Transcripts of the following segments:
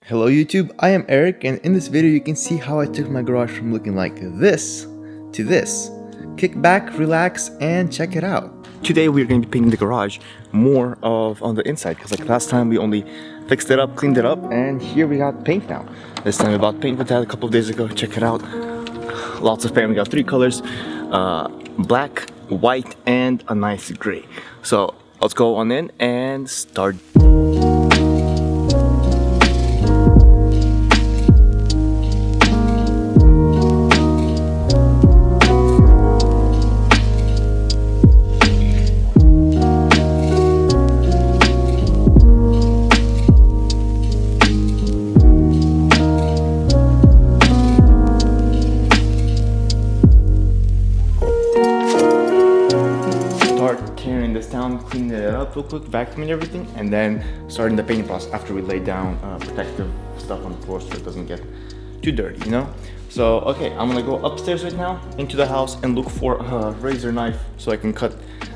Hello YouTube, I am Erik, and in this video you can see how I took my garage from looking like this to this. Kick back, relax, and check it out. Today we're going to be painting the garage more of on the inside, because like last time we only fixed it up, cleaned it up, and here we got paint now. This time we bought paint with that a couple of days ago. Check it out. Lots of paint. We got three colors, black, white, and a nice gray. So let's go on in and start. Tearing this down, cleaning it up real quick, vacuuming everything, and then starting the painting process after we lay down protective stuff on the floor so it doesn't get too dirty, you know? So, okay, I'm gonna go upstairs right now into the house and look for a razor knife so I can cut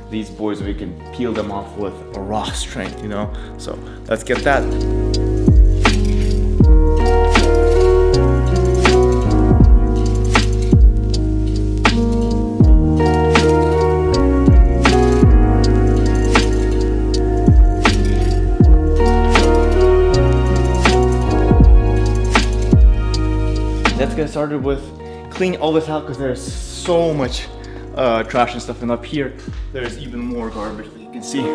these boys so we can peel them off with a raw strength, you know? So, let's get that. Let's get started with cleaning all this out because there's so much trash and stuff, and up here there's even more garbage that you can see.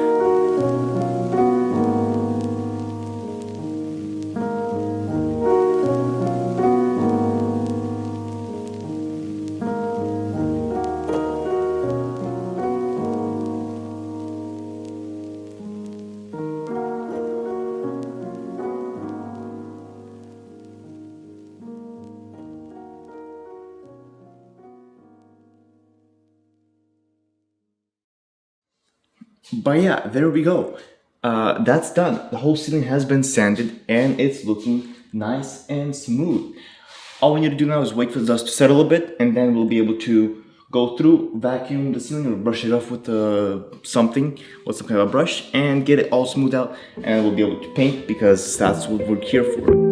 But yeah, there we go. That's done. The whole ceiling has been sanded and it's looking nice and smooth. All we need to do now is wait for the dust to settle a bit, and then we'll be able to go through, vacuum the ceiling, or brush it off with something, with some kind of a brush, and get it all smoothed out, and we'll be able to paint because that's what we're here for.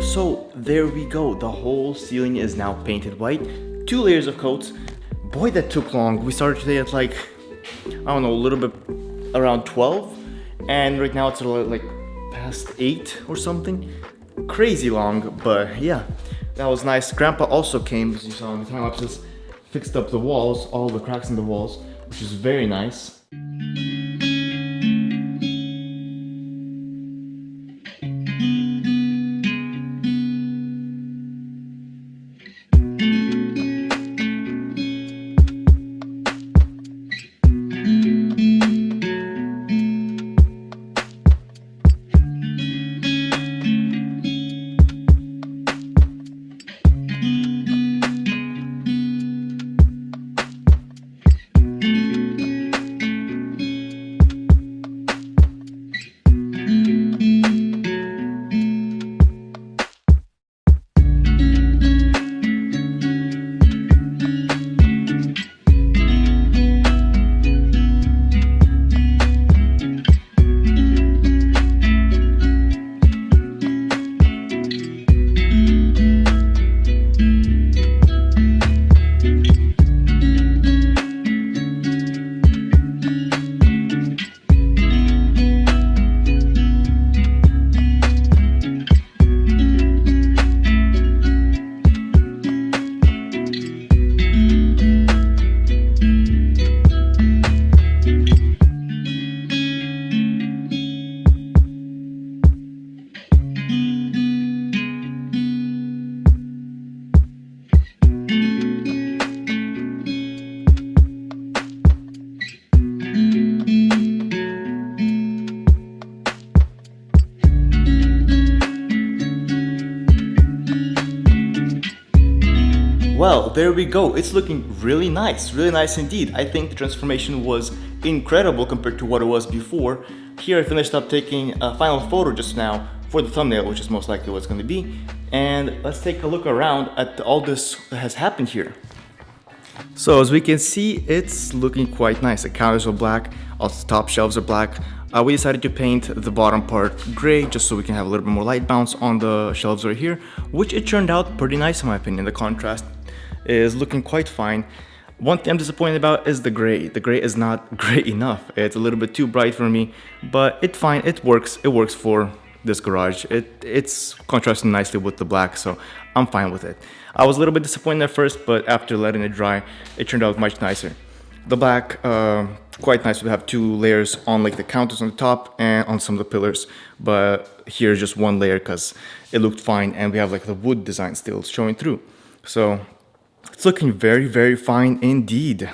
So there we go, the whole ceiling is now painted white, 2 layers of coats. Boy, that took long. We started today at like, I don't know, a little bit around 12, and right now it's like past 8 or something. Crazy long, but yeah, that was nice. Grandpa also came, as you saw in the time lapses, fixed up the walls, all the cracks in the walls, which is very nice. Well, there we go. It's looking really nice indeed. I think the transformation was incredible compared to what it was before. Here I finished up taking a final photo just now for the thumbnail, which is most likely what it's going to be. And let's take a look around at all this that has happened here. So as we can see, it's looking quite nice. The counters are black, all the top shelves are black. We decided to paint the bottom part gray just so we can have a little bit more light bounce on the shelves right here, which it turned out pretty nice in my opinion. The contrast is looking quite fine. One thing I'm disappointed about is the gray. The gray is not gray enough. It's a little bit too bright for me, but it's fine. It works. It works for this garage. It's contrasting nicely with the black, so I'm fine with it. I was a little bit disappointed at first, but after letting it dry, it turned out much nicer. The black, quite nice to have two layers on like the counters on the top and on some of the pillars, but here's just one layer because it looked fine, and we have like the wood design still showing through. So it's looking very fine indeed.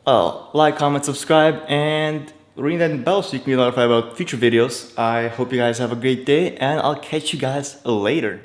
Well, like, comment, subscribe, and ring that bell so you can be notified about future videos. I hope you guys have a great day, and I'll catch you guys later.